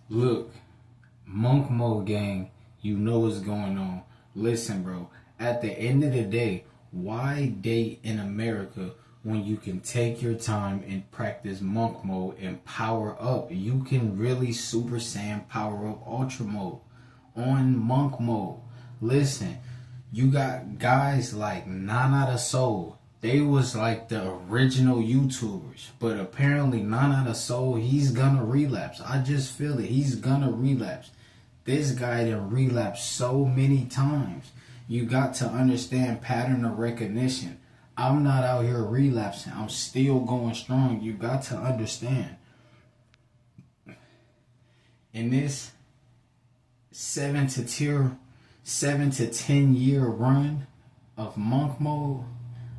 Look, Monk Mode gang, you know what's going on. Listen, bro, at the end of the day, why date in America when you can take your time and practice Monk Mode and power up? You can really Super Saiyan power up Ultra Mode on Monk Mode. Listen, you got guys like Nana Soul. They was like the original YouTubers, but apparently Nana Soul, he's gonna relapse. I just feel it. He's gonna relapse. This guy done relapsed so many times. You got to understand pattern of recognition. I'm not out here relapsing. I'm still going strong. You got to understand. In this 7 to 10 year run of Monk Mode,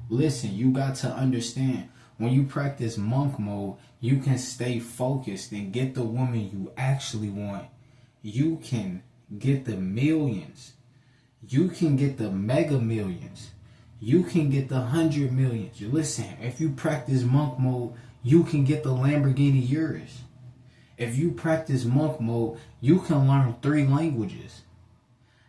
listen, you got to understand. When you practice Monk Mode, you can stay focused and get the woman you actually want. You can get the millions. You can get the mega millions. You can get the 100 millions. Listen, if you practice Monk Mode, you can get the Lamborghini Urus. If you practice Monk Mode, you can learn 3 languages.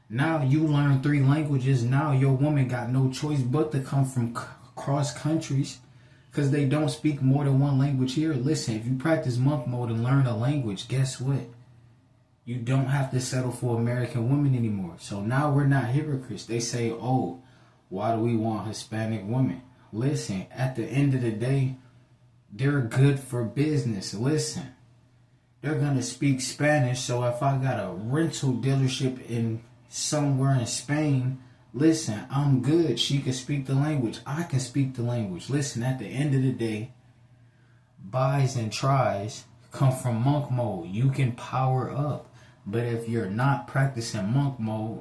Now you learn 3 languages. Now your woman got no choice but to come from cross countries because they don't speak more than 1 language here. Listen, if you practice Monk Mode and learn a language, guess what? You don't have to settle for American women anymore. So now we're not hypocrites. They say, oh, why do we want Hispanic women? Listen, at the end of the day, they're good for business. Listen, they're going to speak Spanish. So if I got a rental dealership in somewhere in Spain, listen, I'm good. She can speak the language. I can speak the language. Listen, at the end of the day, buys and tries come from Monk Mode. You can power up. But if you're not practicing Monk Mode,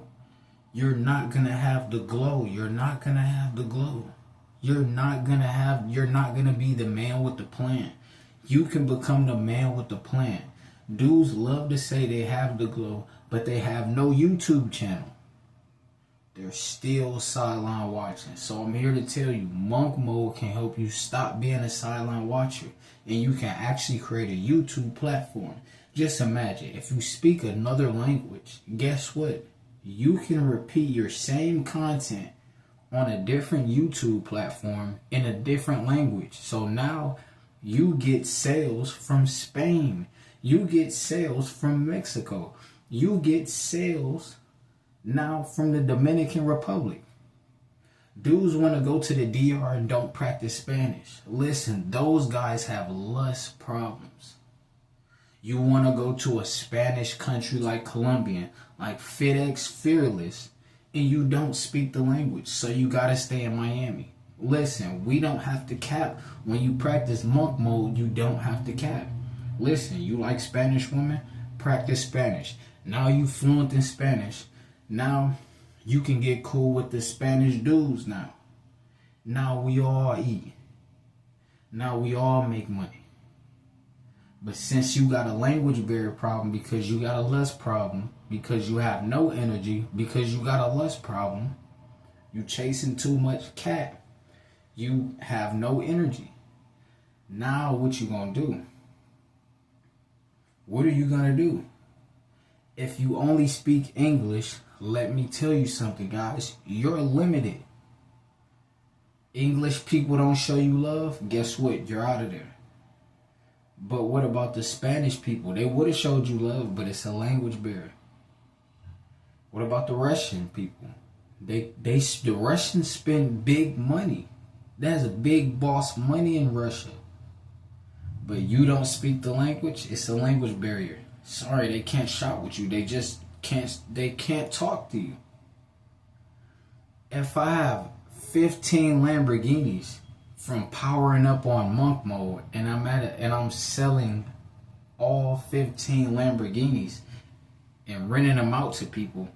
you're not going to have the glow. You're not going to have the glow. You're not going to be the man with the plan. You can become the man with the plan. Dudes love to say they have the glow, but they have no YouTube channel. They're still sideline watching. So I'm here to tell you, Monk Mode can help you stop being a sideline watcher. And you can actually create a YouTube platform. Just imagine, if you speak another language, guess what? You can repeat your same content on a different YouTube platform in a different language. So now you get sales from Spain. You get sales from Mexico. You get sales now from the Dominican Republic. Dudes want to go to the DR and don't practice Spanish. Listen, those guys have less problems. You want to go to a Spanish country like Colombian, like FedEx Fearless, and you don't speak the language, so you got to stay in Miami. Listen, we don't have to cap. When you practice Monk Mode, you don't have to cap. Listen, you like Spanish women? Practice Spanish. Now you fluent in Spanish. Now you can get cool with the Spanish dudes now. Now we all eat. Now we all make money. But since you got a language barrier problem because you got a lust problem, because you have no energy, because you got a lust problem, you chasing too much cat, you have no energy. Now what you gonna do? What are you gonna do? If you only speak English, let me tell you something, guys. You're limited. English people don't show you love. Guess what? You're out of there. But what about the Spanish people? They would have showed you love, but it's a language barrier. What about the Russian people? The Russians spend big money. There's a big boss money in Russia. But you don't speak the language, it's a language barrier. Sorry, they can't shop with you. They can't talk to you. If I have 15 Lamborghinis from powering up on Monk Mode and I'm selling all 15 Lamborghinis and renting them out to people,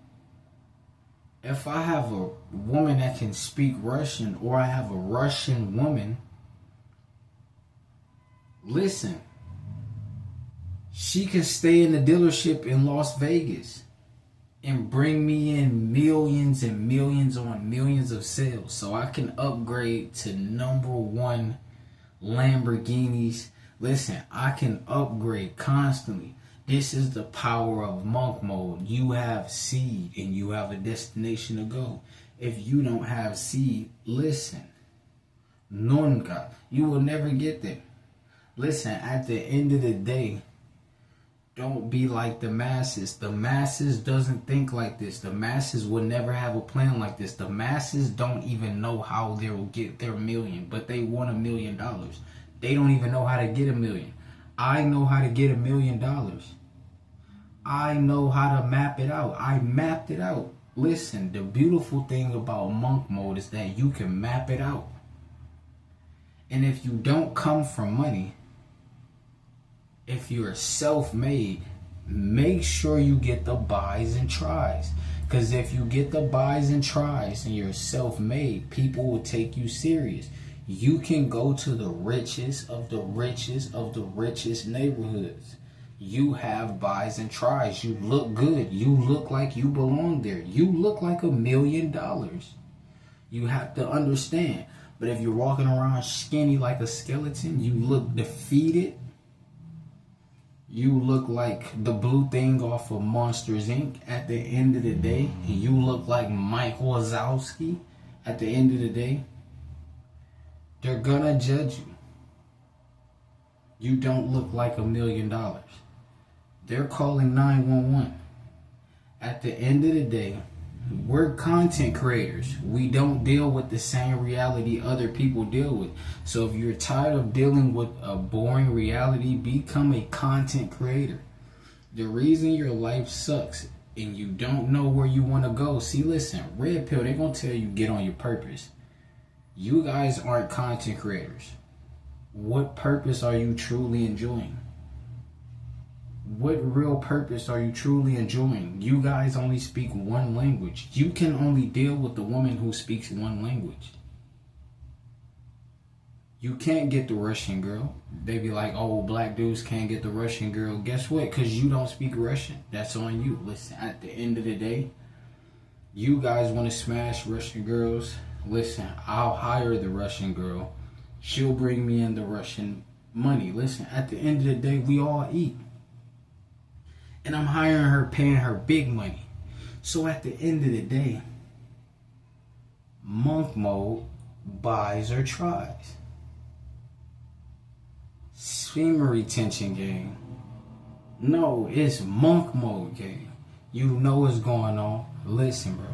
if I have a woman that can speak Russian or I have a Russian woman, listen, she can stay in the dealership in Las Vegas and bring me in millions and millions on millions of sales so I can upgrade to #1 Lamborghinis. Listen, I can upgrade constantly. This is the power of monk mode. You have seed and you have a destination to go. If you don't have seed, listen. Nunca. You will never get there. Listen, at the end of the day, don't be like the masses. The masses doesn't think like this. The masses will never have a plan like this. The masses don't even know how they will get their million, but they want $1 million. They don't even know how to get $1 million. I know how to get $1 million. I know how to map it out. I mapped it out. Listen, the beautiful thing about monk mode is that you can map it out. And if you don't come from money, if you're self-made, make sure you get the buys and tries. Because if you get the buys and tries and you're self-made, people will take you serious. You can go to the richest of the richest of the richest neighborhoods. You have buys and tries. You look good. You look like you belong there. You look like $1 million. You have to understand. But if you're walking around skinny like a skeleton, you look defeated. You look like the blue thing off of Monsters Inc. at the end of the day. And you look like Mike Wazowski at the end of the day. They're gonna judge you. You don't look like $1 million. They're calling 911. At the end of the day, we're content creators. We don't deal with the same reality other people deal with. So if you're tired of dealing with a boring reality, become a content creator. The reason your life sucks and you don't know where you want to go. See, listen, red pill, they're going to tell you get on your purpose. You guys aren't content creators. What purpose are you truly enjoying? What real purpose are you truly enjoying? You guys only speak one language. You can only deal with the woman who speaks one language. You can't get the Russian girl. They be like, oh, black dudes can't get the Russian girl. Guess what? Because you don't speak Russian. That's on you. Listen, at the end of the day, you guys want to smash Russian girls. Listen, I'll hire the Russian girl. She'll bring me in the Russian money. Listen, at the end of the day, we all eat. And I'm hiring her, paying her big money. So at the end of the day, monk mode buys or tries. Semen retention game. No, it's monk mode game. You know what's going on. Listen, bro.